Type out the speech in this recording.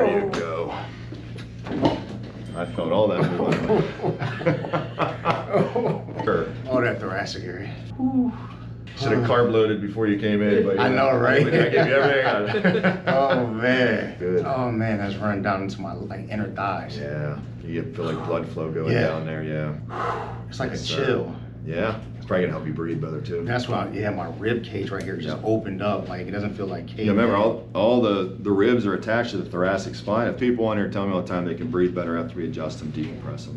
ready to go. I felt all that movement. Sure. Oh, that thoracic area. Should have carb loaded before you came in, but I know, right? I gave you everything. Oh man. Good. Oh man, that's running down into my like inner thighs. Yeah, you feel like blood flow going down there. Yeah. It's like a chill. Yeah, it's probably gonna help you breathe better too. That's why, yeah, my rib cage right here just opened up. Like it doesn't feel like cage. Yeah, remember all the ribs are attached to the thoracic spine. If people on here tell me all the time they can breathe better after we adjust them, decompress them.